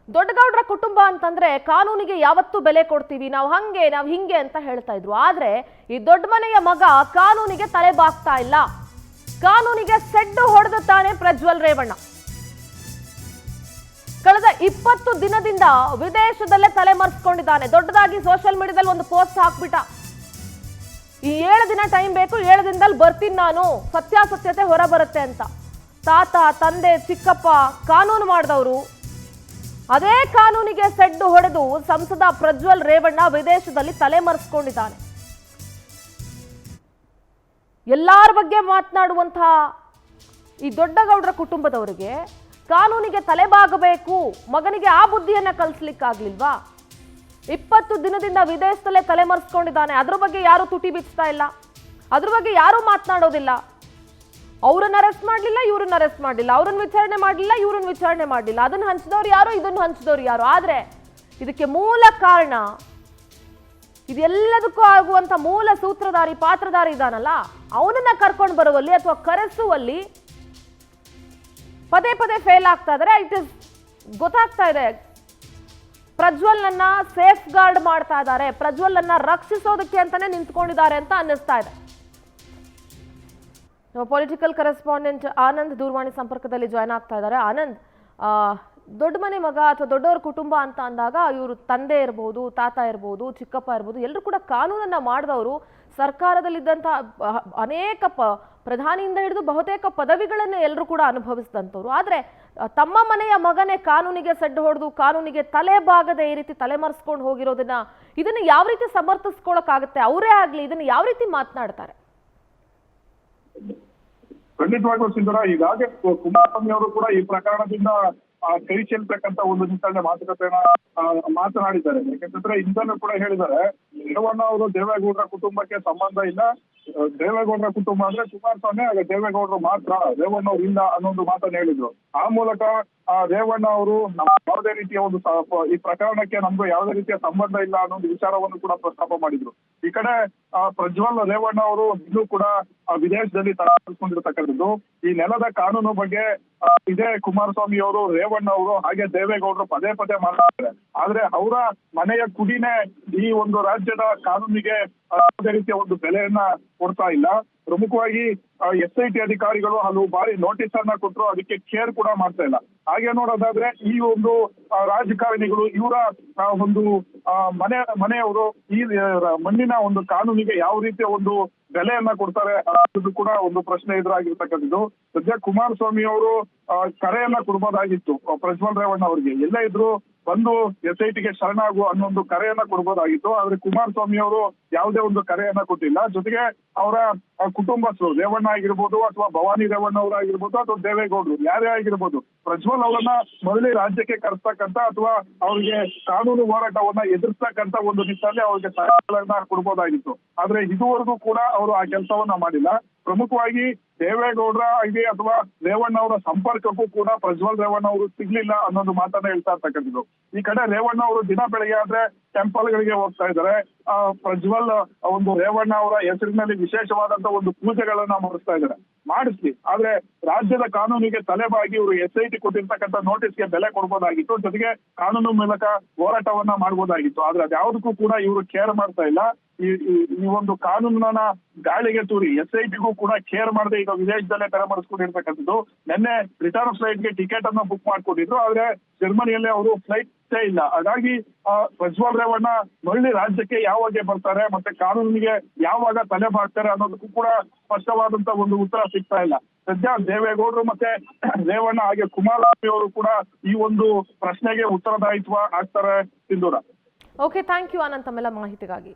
ದೊಡ್ಡಗೌಡರ ಕುಟುಂಬ ಅಂತಂದ್ರೆ ಕಾನೂನಿಗೆ ಯಾವತ್ತೂ ಬೆಲೆ ಕೊಡ್ತೀವಿ, ನಾವು ಹಂಗೆ ನಾವು ಹಿಂಗೆ ಅಂತ ಹೇಳ್ತಾ ಇದ್ರು. ಆದ್ರೆ ಈ ದೊಡ್ಡ ಮನೆಯ ಮಗ ಕಾನೂನಿಗೆ ತಲೆ ಬಾಗ್ತಾ ಇಲ್ಲ. ಕಾನೂನಿಗೆ ಸೆಡ್ಡು ಹೊಡೆದು ತಾನೆ ಪ್ರಜ್ವಲ್ ರೇವಣ್ಣ. ಕಳೆದ 20 ದಿನದಿಂದ ವಿದೇಶದಲ್ಲೇ ತಲೆಮರೆಸ್ಕೊಂಡಿದ್ದಾನೆ. ದೊಡ್ಡದಾಗಿ ಸೋಷಿಯಲ್ ಮೀಡಿಯಾದಲ್ಲಿ ಒಂದು ಪೋಸ್ಟ್ ಹಾಕ್ಬಿಟ್ಟ, ಈ 7 ದಿನ ಟೈಮ್ ಬೇಕು, 7 ದಿನದಲ್ಲಿ ಬರ್ತೀನಿ ನಾನು, ಸತ್ಯಾಸತ್ಯತೆ ಹೊರ ಬರುತ್ತೆ ಅಂತ. ತಾತ, ತಂದೆ, ಚಿಕ್ಕಪ್ಪ ಕಾನೂನು ಮಾಡಿದವರು. ಅದೇ ಕಾನೂನಿಗೆ ಸೆಡ್ಡು ಹೊಡೆದು ಸಂಸದ ಪ್ರಜ್ವಲ್ ರೇವಣ್ಣ ವಿದೇಶದಲ್ಲಿ ತಲೆಮರೆಸ್ಕೊಂಡಿದ್ದಾನೆ. ಎಲ್ಲರ ಬಗ್ಗೆ ಮಾತನಾಡುವಂತಹ ಈ ದೊಡ್ಡಗೌಡರ ಕುಟುಂಬದವರಿಗೆ ಕಾನೂನಿಗೆ ತಲೆಬಾಗಬೇಕು, ಮಗನಿಗೆ ಆ ಬುದ್ಧಿಯನ್ನ ಕಲಿಸ್ಲಿಕ್ಕಾಗ್ಲಿಲ್ವಾ? 20 ದಿನದಿಂದ ವಿದೇಶದಲ್ಲೇ ತಲೆಮರೆಸ್ಕೊಂಡಿದ್ದಾನೆ. ಅದ್ರ ಬಗ್ಗೆ ಯಾರು ತುಟಿ ಬಿಚ್ತಾ ಇಲ್ಲ, ಅದ್ರ ಬಗ್ಗೆ ಯಾರು ಮಾತನಾಡೋದಿಲ್ಲ. ಅವ್ರನ್ನ ಅರೆಸ್ಟ್ ಮಾಡಲಿಲ್ಲ, ಇವ್ರನ್ನ ಅರೆಸ್ಟ್ ಮಾಡಲಿಲ್ಲ, ಅವ್ರನ್ನ ವಿಚಾರಣೆ ಮಾಡಲಿಲ್ಲ, ಇವ್ರನ್ನ ವಿಚಾರಣೆ ಮಾಡಲಿಲ್ಲ. ಅದನ್ನ ಹಂಚಿದವ್ರು ಯಾರು, ಇದನ್ನು ಹಂಚಿದವ್ರು ಯಾರು. ಆದ್ರೆ ಇದಕ್ಕೆ ಮೂಲ ಕಾರಣ, ಇದೆಲ್ಲದಕ್ಕೂ ಆಗುವಂತ ಮೂಲ ಸೂತ್ರಧಾರಿ ಪಾತ್ರಧಾರಿ ಇದಾನಲ್ಲ, ಅವನನ್ನ ಕರ್ಕೊಂಡು ಬರುವಲ್ಲಿ ಅಥವಾ ಕರೆಸುವಲ್ಲಿ ಪದೇ ಪದೇ ಫೇಲ್ ಆಗ್ತಾ ಇದ್ದಾರೆ. ಇಟ್ ಇಸ್ ಗೊತ್ತಾಗ್ತಾ ಇದೆ. ಪ್ರಜ್ವಲ್ ನನ್ನ ಸೇಫ್ ಗಾರ್ಡ್ ಮಾಡ್ತಾ ಇದ್ದಾರೆ, ಪ್ರಜ್ವಲ್ ನನ್ನ ರಕ್ಷಿಸೋದಕ್ಕೆ ಅಂತಾನೆ ನಿಂತ್ಕೊಂಡಿದ್ದಾರೆ ಅಂತ ಅನ್ನಿಸ್ತಾ ಇದೆ. ನಮ್ಮ ಪೊಲಿಟಿಕಲ್ ಕರೆಸ್ಪಾಂಡೆಂಟ್ ಆನಂದ್ ದೂರವಾಣಿ ಸಂಪರ್ಕದಲ್ಲಿ ಜಾಯ್ನ್ ಆಗ್ತಾ ಇದ್ದಾರೆ. ಆನಂದ್, ದೊಡ್ಡ ಮನೆ ಮಗ ಅಥವಾ ದೊಡ್ಡವರ ಕುಟುಂಬ ಅಂತ ಅಂದಾಗ ಇವರು ತಂದೆ ಇರ್ಬೋದು, ತಾತ ಇರ್ಬೋದು, ಚಿಕ್ಕಪ್ಪ ಇರ್ಬೋದು, ಎಲ್ಲರೂ ಕೂಡ ಕಾನೂನನ್ನ ಮಾಡಿದವರು. ಸರ್ಕಾರದಲ್ಲಿದ್ದಂಥ ಅನೇಕ ಪ್ರಧಾನಿಯಿಂದ ಹಿಡಿದು ಬಹುತೇಕ ಪದವಿಗಳನ್ನ ಎಲ್ಲರೂ ಕೂಡ ಅನುಭವಿಸಿದಂಥವ್ರು. ಆದರೆ ತಮ್ಮ ಮನೆಯ ಮಗನೇ ಕಾನೂನಿಗೆ ಸೆಡ್ಡು ಹೊಡೆದು ಕಾನೂನಿಗೆ ತಲೆ ಬಾಗದೆ ಈ ರೀತಿ ತಲೆಮರೆಸ್ಕೊಂಡು ಇದನ್ನ ಯಾವ ರೀತಿ ಸಮರ್ಥಿಸ್ಕೊಳಕ್ಕಾಗತ್ತೆ? ಅವರೇ ಆಗ್ಲಿ ಇದನ್ನ ಯಾವ ರೀತಿ ಮಾತನಾಡ್ತಾರೆ? ಖಂಡಿತವಾಗ್ಲೂ ಸಿಂಧೂರ, ಈಗಾಗಲೇ ಕುಮಾರಸ್ವಾಮಿ ಅವರು ಕೂಡ ಈ ಪ್ರಕರಣದಿಂದ ಕೈ ಚೆಲ್ತಕ್ಕಂತ ಒಂದು ನಿಟ್ಟಿನಲ್ಲಿ ಮಾತನಾಡಿದ್ದಾರೆ. ಯಾಕಂತಂದ್ರೆ ಇಂದಲೂ ಕೂಡ ಹೇಳಿದ್ದಾರೆ, ರೇವಣ್ಣ ಅವರು ದೇವೇಗೌಡರ ಕುಟುಂಬಕ್ಕೆ ಸಂಬಂಧ ಇಲ್ಲ, ದೇವೇಗೌಡರ ಕುಟುಂಬ ಅಂದ್ರೆ ಕುಮಾರಸ್ವಾಮಿ, ಆಗ ದೇವೇಗೌಡರು ಮಾತ್ರ, ರೇವಣ್ಣ ಅವರು ಇಲ್ಲ ಅನ್ನೊಂದು ಮಾತನ್ನು ಹೇಳಿದ್ರು. ಆ ಮೂಲಕ ರೇವಣ್ಣ ಅವರು ಯಾವುದೇ ರೀತಿಯ ಒಂದು ಈ ಪ್ರಕರಣಕ್ಕೆ ನಮ್ಗೂ ಯಾವುದೇ ರೀತಿಯ ಸಂಬಂಧ ಇಲ್ಲ ಅನ್ನೋ ವಿಚಾರವನ್ನು ಕೂಡ ಪ್ರಸ್ತಾಪ ಮಾಡಿದ್ರು. ಈ ಕಡೆ ಪ್ರಜ್ವಲ್ ರೇವಣ್ಣ ಅವರು ಇನ್ನೂ ಕೂಡ ವಿದೇಶದಲ್ಲಿ ತಲೆಮರೆಸ್ಕೊಂಡಿರ್ತಕ್ಕಂಥದ್ದು. ಈ ನೆಲದ ಕಾನೂನು ಬಗ್ಗೆ ಇದೇ ಕುಮಾರಸ್ವಾಮಿ ಅವರು, ರೇವಣ್ಣ ಅವರು ಹಾಗೆ ದೇವೇಗೌಡರು ಪದೇ ಪದೇ ಮಾತಾಡ್ತಾರೆ. ಆದ್ರೆ ಅವರ ಮನೆಯ ಕುಡಿನೇ ಈ ಒಂದು ರಾಜ್ಯದ ಕಾನೂನಿಗೆ ಯಾವುದೇ ರೀತಿಯ ಒಂದು ಬೆಲೆಯನ್ನ ಕೊಡ್ತಾ ಇಲ್ಲ. ಪ್ರಮುಖವಾಗಿ SIT ಅಧಿಕಾರಿಗಳು ಹಲವು ಬಾರಿ ನೋಟಿಸ್ ಅನ್ನ ಕೊಟ್ಟರು, ಅದಕ್ಕೆ ಕೇರ್ ಕೂಡ ಮಾಡ್ತಾ ಇಲ್ಲ. ಹಾಗೆ ನೋಡೋದಾದ್ರೆ ಈ ಒಂದು ರಾಜಕಾರಣಿಗಳು ಇವರ ಒಂದು ಮನೆಯವರು ಈ ಮಣ್ಣಿನ ಒಂದು ಕಾನೂನಿಗೆ ಯಾವ ರೀತಿಯ ಒಂದು ಬೆಲೆಯನ್ನ ಕೊಡ್ತಾರೆ ಅನ್ನೋದು ಕೂಡ ಒಂದು ಪ್ರಶ್ನೆ ಎದುರಾಗಿರ್ತಕ್ಕಂಥದ್ದು. ಸದ್ಯ ಕುಮಾರಸ್ವಾಮಿ ಅವರು ಕರೆಯನ್ನ ಕೊಡ್ಬೋದಾಗಿತ್ತು ಪ್ರಜ್ವಲ್ ರೇವಣ್ಣ ಅವರಿಗೆ, ಎಲ್ಲೇ ಇದ್ರು ಬಂದು SITಗೆ ಶರಣಾಗು ಅನ್ನೋ ಒಂದು ಕರೆಯನ್ನ ಕೊಡ್ಬೋದಾಗಿತ್ತು. ಆದ್ರೆ ಕುಮಾರಸ್ವಾಮಿ ಅವರು ಯಾವುದೇ ಒಂದು ಕರೆಯನ್ನ ಕೊಟ್ಟಿಲ್ಲ. ಜೊತೆಗೆ ಅವರ ಕುಟುಂಬಸ್ಥರು ರೇವಣ್ಣ ಆಗಿರ್ಬೋದು ಅಥವಾ ಭವಾನಿ ರೇವಣ್ಣ ಅವರಾಗಿರ್ಬೋದು ಅಥವಾ ದೇವೇಗೌಡರು ಯಾರೇ ಆಗಿರ್ಬೋದು, ಪ್ರಜ್ವಲ್ ಅವರನ್ನ ಮೊದಲೇ ರಾಜ್ಯಕ್ಕೆ ಕರೆಸ್ತಕ್ಕಂತ ಅಥವಾ ಅವರಿಗೆ ಕಾನೂನು ಹೋರಾಟವನ್ನ ಎದುರಿಸ್ತಕ್ಕಂತ ಒಂದು ನಿಟ್ಟಿನಲ್ಲಿ ಅವರಿಗೆ ಸಹಾಯಗಳನ್ನ ಕೊಡ್ಬೋದಾಗಿತ್ತು. ಆದ್ರೆ ಇದುವರೆಗೂ ಕೂಡ ಅವರು ಆ ಕೆಲಸವನ್ನ ಮಾಡಿಲ್ಲ. ಪ್ರಮುಖವಾಗಿ ದೇವೇಗೌಡರ ಆಗಿ ಅಥವಾ ರೇವಣ್ಣ ಅವರ ಸಂಪರ್ಕಕ್ಕೂ ಕೂಡ ಪ್ರಜ್ವಲ್ ರೇವಣ್ಣ ಅವರು ಸಿಗ್ಲಿಲ್ಲ ಅನ್ನೋದು ಮಾತನ್ನ ಹೇಳ್ತಾ ಇರ್ತಕ್ಕಂಥದ್ದು. ಈ ಕಡೆ ರೇವಣ್ಣ ಅವರು ದಿನ ಬೆಳಗ್ಗೆ ಆದ್ರೆ ಟೆಂಪಲ್ಗಳಿಗೆ ಹೋಗ್ತಾ ಇದ್ದಾರೆ. ಪ್ರಜ್ವಲ್ ಒಂದು ರೇವಣ್ಣ ಅವರ ಹೆಸರಿನಲ್ಲಿ ವಿಶೇಷವಾದಂತ ಒಂದು ಪೂಜೆಗಳನ್ನ ಮಾಡಿಸ್ಲಿ. ಆದ್ರೆ ರಾಜ್ಯದ ಕಾನೂನಿಗೆ ತಲೆಬಾಗಿ ಇವರು SIT ಕೊಟ್ಟಿರ್ತಕ್ಕಂಥ ನೋಟಿಸ್ಗೆ ಬೆಲೆ ಕೊಡ್ಬೋದಾಗಿತ್ತು, ಜೊತೆಗೆ ಕಾನೂನು ಮೂಲಕ ಹೋರಾಟವನ್ನ ಮಾಡ್ಬೋದಾಗಿತ್ತು. ಆದ್ರೆ ಅದ್ಯಾವುದಕ್ಕೂ ಕೂಡ ಇವರು ಕೇರ್ ಮಾಡ್ತಾ ಇಲ್ಲ. ಈ ಒಂದು ಕಾನೂನನ್ನ ಗಾಳಿಗೆ ತೂರಿ SITಗೂ ಕೂಡ ಕೇರ್ ಮಾಡದೆ ಈಗ ವಿದೇಶದಲ್ಲೇ ತಲೆಮರೆಸ್ಕೊಂಡಿರ್ತಕ್ಕಂಥದ್ದು. ನಿನ್ನೆ ರಿಟರ್ನ್ ಫ್ಲೈಟ್ಗೆ ಟಿಕೆಟ್ ಅನ್ನು ಬುಕ್ ಮಾಡ್ಕೊಂಡಿದ್ರು, ಆದ್ರೆ ಜರ್ಮನಿಯಲ್ಲೇ ಅವರು ಫ್ಲೈಟ್ ಇಲ್ಲ. ಹಾಗಾಗಿ ಪ್ರಜ್ವಲ್ ರೇವಣ್ಣ ಮರಳಿ ರಾಜ್ಯಕ್ಕೆ ಯಾವಾಗ ಬರ್ತಾರೆ ಮತ್ತೆ ಕಾನೂನಿಗೆ ಯಾವಾಗ ತಲೆ ಬಾಗ್ತಾರೆ ಅನ್ನೋದಕ್ಕೂ ಕೂಡ ಸ್ಪಷ್ಟವಾದಂತ ಒಂದು ಉತ್ತರ ಸಿಗ್ತಾ ಇಲ್ಲ. ಸದ್ಯ ದೇವೇಗೌಡರು ಮತ್ತೆ ರೇವಣ್ಣ ಹಾಗೆ ಕುಮಾರಸ್ವಾಮಿ ಅವರು ಕೂಡ ಈ ಒಂದು ಪ್ರಶ್ನೆಗೆ ಉತ್ತರದಾಯಿತ್ವ ಆಗ್ತಾರೆ ಸಿಂಧೂರ. ಓಕೆ, ಥ್ಯಾಂಕ್ ಯು ಆನಂದ್ ತಮ್ಮೆಲ್ಲ ಮಾಹಿತಿಗಾಗಿ.